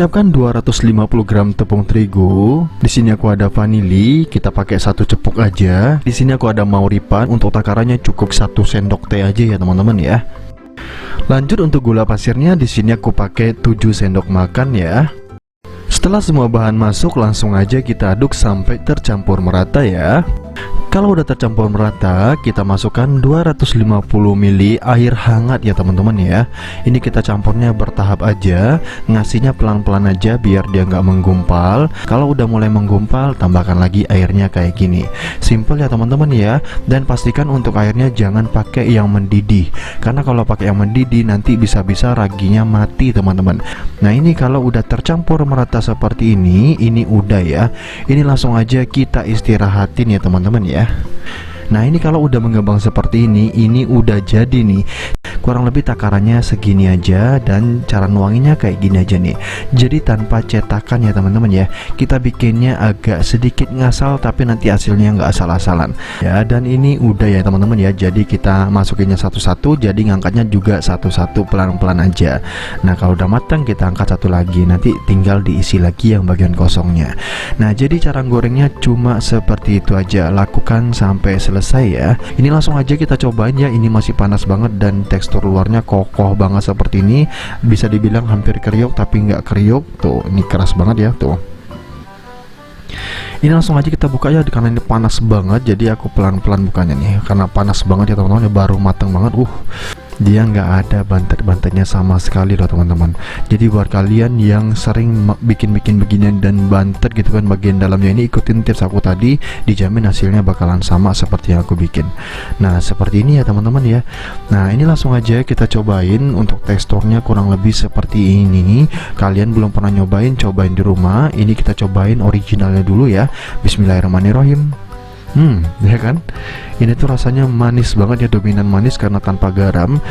Siapkan 250 gram tepung terigu. Di sini aku ada vanili, kita pakai 1 cepuk aja. Di sini aku ada mauripan, untuk takarannya cukup 1 sendok teh aja ya teman-teman ya. Lanjut untuk gula pasirnya, di sini aku pakai 7 sendok makan ya. Setelah semua bahan masuk, langsung aja kita aduk sampai tercampur merata ya. Kalau udah tercampur merata, kita masukkan 250 ml air hangat ya teman-teman ya. Ini kita campurnya bertahap aja, ngasihnya pelan-pelan aja biar dia nggak menggumpal. Kalau udah mulai menggumpal, tambahkan lagi airnya kayak gini. Simple ya teman-teman ya. Dan pastikan untuk airnya jangan pakai yang mendidih, karena kalau pakai yang mendidih nanti bisa-bisa raginya mati teman-teman. Nah ini kalau udah tercampur merata seperti ini udah ya. Ini langsung aja kita istirahatin ya teman-teman ya. Nah ini kalau udah mengembang seperti ini udah jadi nih. Kurang lebih takarannya segini aja, dan cara nuanginnya kayak gini aja nih. Jadi tanpa cetakan ya teman-teman ya. Kita bikinnya agak sedikit ngasal, tapi nanti hasilnya nggak asal-asalan ya. Dan ini udah ya teman-teman ya. Jadi kita masukinnya satu-satu, jadi ngangkatnya juga satu-satu pelan-pelan aja. Nah kalau udah matang kita angkat satu lagi, nanti tinggal diisi lagi yang bagian kosongnya. Nah jadi cara gorengnya cuma seperti itu aja, lakukan sampai selesai ya. Ini langsung aja kita cobain ya. Ini masih panas banget dan tekstur luarnya kokoh banget seperti ini. Bisa dibilang hampir kriuk tapi nggak kriuk. Tuh ini keras banget ya tuh. Ini langsung aja kita buka ya, karena ini panas banget. Jadi aku pelan-pelan bukanya nih, karena panas banget ya teman-teman. Baru matang banget. Dia nggak ada bantet-bantetnya sama sekali loh teman-teman. Jadi buat kalian yang sering bikin-bikin beginian dan bantet gitu kan bagian dalamnya, ini ikutin tips aku tadi, dijamin hasilnya bakalan sama seperti yang aku bikin. Nah seperti ini ya teman-teman ya. Nah ini langsung aja kita cobain. Untuk teksturnya kurang lebih seperti ini. Kalian belum pernah nyobain, cobain di rumah. Ini kita cobain originalnya dulu ya. Bismillahirrahmanirrahim. Ya kan? Ini tuh rasanya manis banget ya, dominan manis karena tanpa garam.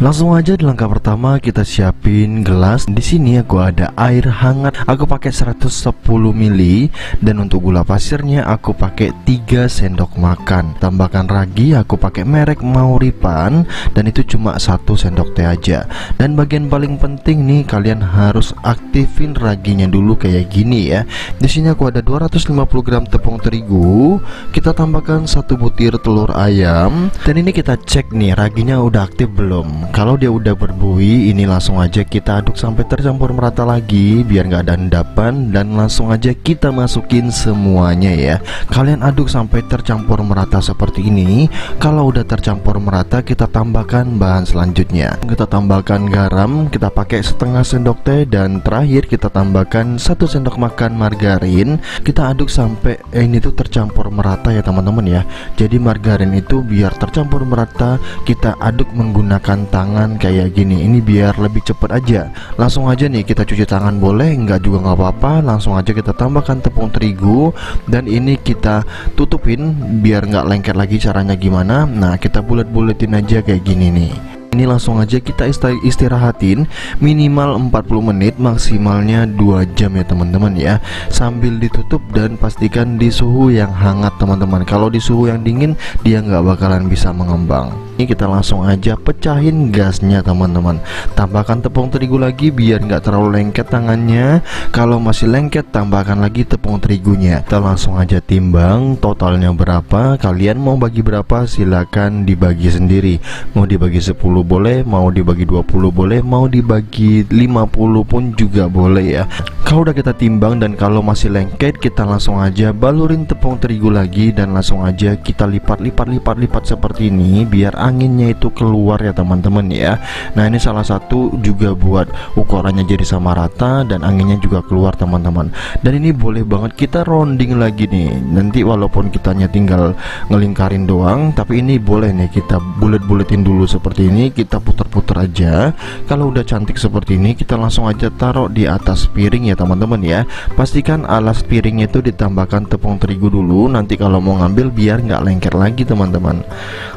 Langsung aja di langkah pertama kita siapin gelas. Di sini aku ada air hangat. Aku pakai 110 ml, dan untuk gula pasirnya aku pakai 3 sendok makan. Tambahkan ragi, aku pakai merek Mauripan, dan itu cuma 1 sendok teh aja. Dan bagian paling penting nih, kalian harus aktifin raginya dulu kayak gini ya. Di sini aku ada 250 gram tepung terigu. Kita tambahkan 1 butir telur ayam, dan ini kita cek nih raginya udah aktif belum. Kalau dia udah berbuih, ini langsung aja kita aduk sampai tercampur merata lagi biar nggak ada endapan, dan langsung aja kita masukin semuanya ya. Kalian aduk sampai tercampur merata seperti ini. Kalau udah tercampur merata, kita tambahkan bahan selanjutnya. Kita tambahkan garam, kita pakai setengah sendok teh, dan terakhir kita tambahkan 1 sendok makan margarin. Kita aduk sampai ini tuh tercampur merata ya teman-teman ya. Jadi margarin itu biar tercampur merata, kita aduk menggunakan tangan kayak gini. Ini biar lebih cepet aja. Langsung aja nih kita cuci tangan boleh, enggak juga nggak apa-apa. Langsung aja kita tambahkan tepung terigu, dan ini kita tutupin biar nggak lengket lagi. Caranya gimana? Nah kita bulet-buletin aja kayak gini nih. Ini langsung aja kita istirahatin minimal 40 menit, maksimalnya 2 jam ya teman-teman ya. Sambil ditutup dan pastikan di suhu yang hangat teman-teman. Kalau di suhu yang dingin dia nggak bakalan bisa mengembang. Ini kita langsung aja pecahin gasnya teman-teman. Tambahkan tepung terigu lagi biar nggak terlalu lengket tangannya. Kalau masih lengket, tambahkan lagi tepung terigunya. Kita langsung aja timbang totalnya berapa. Kalian mau bagi berapa silakan dibagi sendiri. Mau dibagi 10 boleh, mau dibagi 20 boleh, mau dibagi 50 pun juga boleh ya. Kalau udah kita timbang dan kalau masih lengket, kita langsung aja balurin tepung terigu lagi, dan langsung aja kita lipat seperti ini biar anginnya itu keluar ya teman-teman ya. Nah ini salah satu juga buat ukurannya jadi sama rata dan anginnya juga keluar teman-teman. Dan ini boleh banget kita rounding lagi nih. Nanti walaupun kitanya tinggal ngelingkarin doang, tapi ini boleh nih kita bulet-buletin dulu seperti ini. Kita putar-putar aja. Kalau udah cantik seperti ini, kita langsung aja taruh di atas piring ya teman-teman ya. Pastikan alas piringnya itu ditambahkan tepung terigu dulu. Nanti kalau mau ngambil biar nggak lengket lagi teman-teman.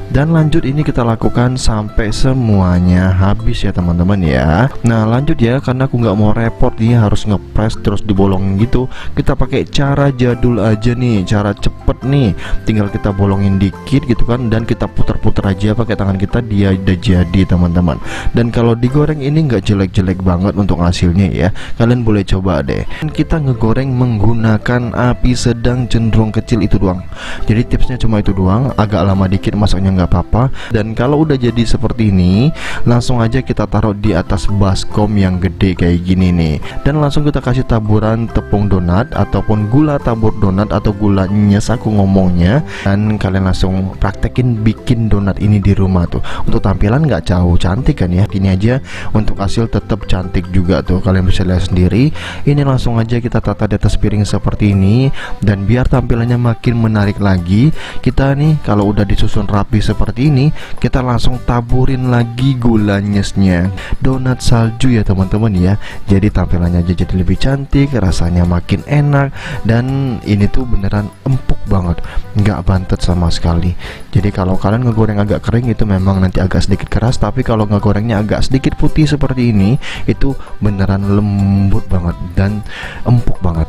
Dan lanjut ini ini kita lakukan sampai semuanya habis ya teman-teman ya. Nah lanjut ya, karena aku nggak mau repot nih harus ngepres terus dibolongin gitu, kita pakai cara jadul aja nih, cara cepet nih. Tinggal kita bolongin dikit gitu kan, dan kita putar-putar aja pakai tangan kita, dia udah jadi teman-teman. Dan kalau digoreng ini nggak jelek-jelek banget untuk hasilnya ya, kalian boleh coba deh. Dan kita ngegoreng menggunakan api sedang cenderung kecil, itu doang. Jadi tipsnya cuma itu doang, agak lama dikit masaknya nggak apa-apa. Dan kalau udah jadi seperti ini, langsung aja kita taruh di atas baskom yang gede kayak gini nih, dan langsung kita kasih taburan tepung donat ataupun gula tabur donat atau gula nyes aku ngomongnya. Dan kalian langsung praktekin bikin donat ini di rumah tuh. Untuk tampilan nggak jauh cantik kan ya, gini aja. Untuk hasil tetap cantik juga tuh, kalian bisa lihat sendiri. Ini langsung aja kita tata di atas piring seperti ini. Dan biar tampilannya makin menarik lagi, kita nih kalau udah disusun rapi seperti ini, kita langsung taburin lagi gula nyesnya, donat salju ya teman-teman ya. Jadi tampilannya aja jadi lebih cantik, rasanya makin enak, dan ini tuh beneran empuk banget, nggak bantet sama sekali. Jadi kalau kalian ngegoreng agak kering itu memang nanti agak sedikit keras, tapi kalau ngegorengnya agak sedikit putih seperti ini, itu beneran lembut banget dan empuk banget.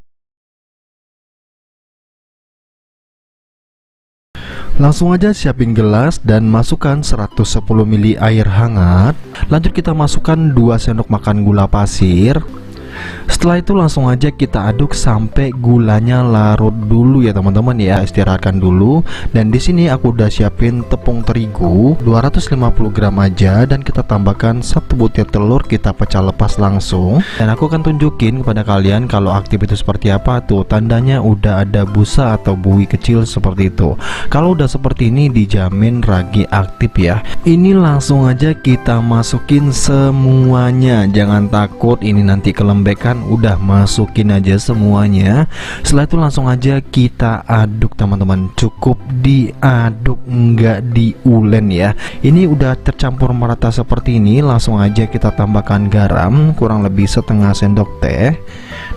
Langsung aja siapin gelas dan masukkan 110 ml air hangat. Lanjut kita masukkan 2 sendok makan gula pasir. Setelah itu langsung aja kita aduk sampai gulanya larut dulu ya teman-teman ya, istirahatkan dulu. Dan di sini aku udah siapin tepung terigu 250 gram aja, dan kita tambahkan 1 butir telur, kita pecah lepas langsung. Dan aku akan tunjukin kepada kalian kalau aktif itu seperti apa tuh, tandanya udah ada busa atau buih kecil seperti itu. Kalau udah seperti ini dijamin ragi aktif ya. Ini langsung aja kita masukin semuanya, jangan takut ini nanti kelembekan, udah masukin aja semuanya. Setelah itu langsung aja kita aduk teman-teman, cukup diaduk nggak diulen ya. Ini udah tercampur merata seperti ini, langsung aja kita tambahkan garam kurang lebih setengah sendok teh.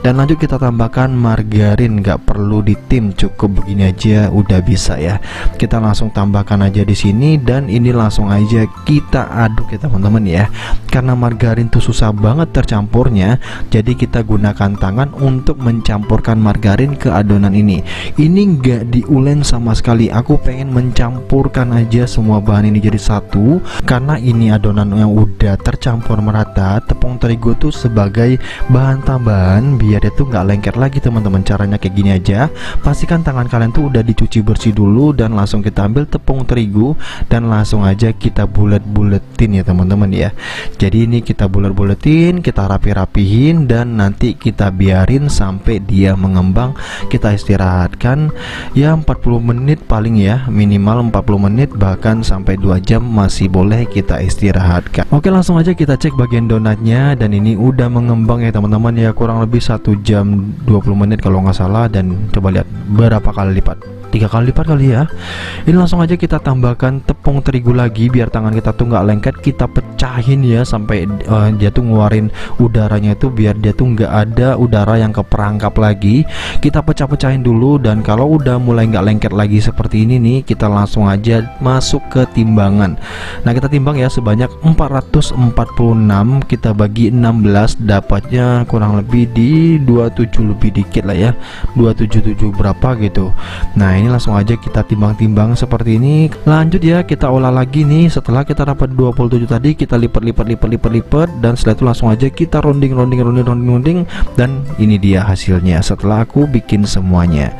Dan lanjut kita tambahkan margarin, nggak perlu ditim, cukup begini aja udah bisa ya. Kita langsung tambahkan aja di sini, dan ini langsung aja kita aduk ya teman-teman ya. Karena margarin tuh susah banget tercampurnya, jadi kita gunakan tangan untuk mencampurkan margarin ke adonan ini. Ini nggak diulen sama sekali, aku pengen mencampurkan aja semua bahan ini jadi satu. Karena ini adonan yang udah tercampur merata, tepung terigu tuh sebagai bahan tambahan biar dia tuh nggak lengket lagi teman-teman. Caranya kayak gini aja, pastikan tangan kalian tuh udah dicuci bersih dulu, dan langsung kita ambil tepung terigu dan langsung aja kita bulet-buletin ya teman-teman ya. Jadi ini kita bulet-buletin, kita rapi-rapihin, dan nanti kita biarin sampai dia mengembang. Kita istirahatkan ya 40 menit paling ya, minimal 40 menit, bahkan sampai 2 jam masih boleh kita istirahatkan. Oke, langsung aja kita cek bagian donatnya, dan ini udah mengembang ya teman-teman ya, kurang lebih 1 jam 20 menit kalau nggak salah. Dan coba lihat berapa kali lipat, 3 kali lipat kali ya. Ini langsung aja kita tambahkan tepung terigu lagi biar tangan kita tuh nggak lengket. Kita pecahin ya sampai dia tuh ngeluarin udaranya itu, biar dia tuh nggak ada udara yang keperangkap lagi. Kita pecah-pecahin dulu, dan kalau udah mulai nggak lengket lagi seperti ini nih, kita langsung aja masuk ke timbangan. Nah kita timbang ya sebanyak 446, kita bagi 16, dapatnya kurang lebih di 27 lebih dikit lah ya, 277 berapa gitu. Nah ini langsung aja kita timbang-timbang seperti ini. Lanjut ya kita olah lagi nih. Setelah kita dapat 27 tadi, kita lipat, dan setelah itu langsung aja kita rounding, dan ini dia hasilnya setelah aku bikin semuanya.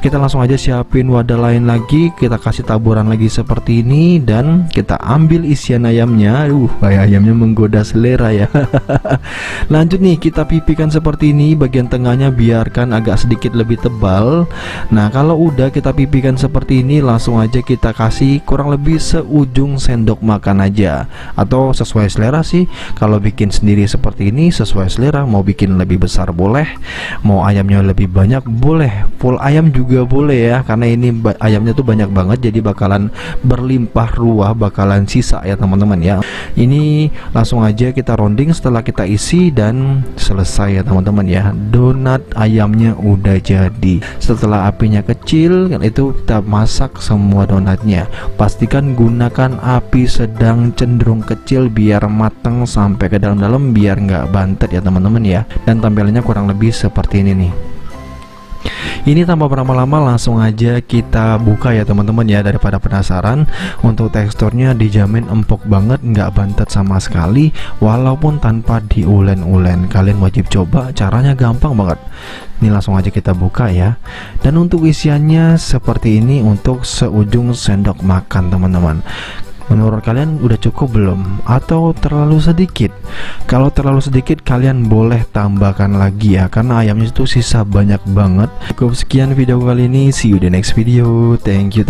Kita langsung aja siapin wadah lain lagi, kita kasih taburan lagi seperti ini, dan kita ambil isian ayamnya. Kayak ayamnya menggoda selera ya. Lanjut nih kita pipikan seperti ini, bagian tengahnya biarkan agak sedikit lebih tebal. Nah kalau udah kita pipikan seperti ini, langsung aja kita kasih kurang lebih seujung sendok makan aja, atau sesuai selera sih. Kalau bikin sendiri seperti ini sesuai selera, mau bikin lebih besar boleh, mau ayamnya lebih banyak boleh, full ayam juga boleh ya, karena ini ayamnya tuh banyak banget, jadi bakalan berlimpah ruah, bakalan sisa ya teman-teman ya. Ini langsung aja kita rounding setelah kita isi, dan selesai ya teman-teman ya. Donat ayamnya udah jadi. Setelah apinya kecil, itu kita masak semua donatnya. Pastikan gunakan api sedang cenderung kecil biar matang sampai ke dalam-dalam, biar nggak bantet ya teman-teman ya. Dan tampilannya kurang lebih seperti ini nih. Ini tanpa berlama-lama langsung aja kita buka ya teman-teman ya, daripada penasaran. Untuk teksturnya dijamin empuk banget, nggak bantet sama sekali, walaupun tanpa diulen-ulen. Kalian wajib coba, caranya gampang banget. Ini langsung aja kita buka ya. Dan untuk isiannya seperti ini untuk seujung sendok makan teman-teman. Menurut kalian udah cukup belum? Atau terlalu sedikit? Kalau terlalu sedikit kalian boleh tambahkan lagi ya, karena ayamnya itu sisa banyak banget. Cukup sekian video kali ini, see you the next video. Thank you.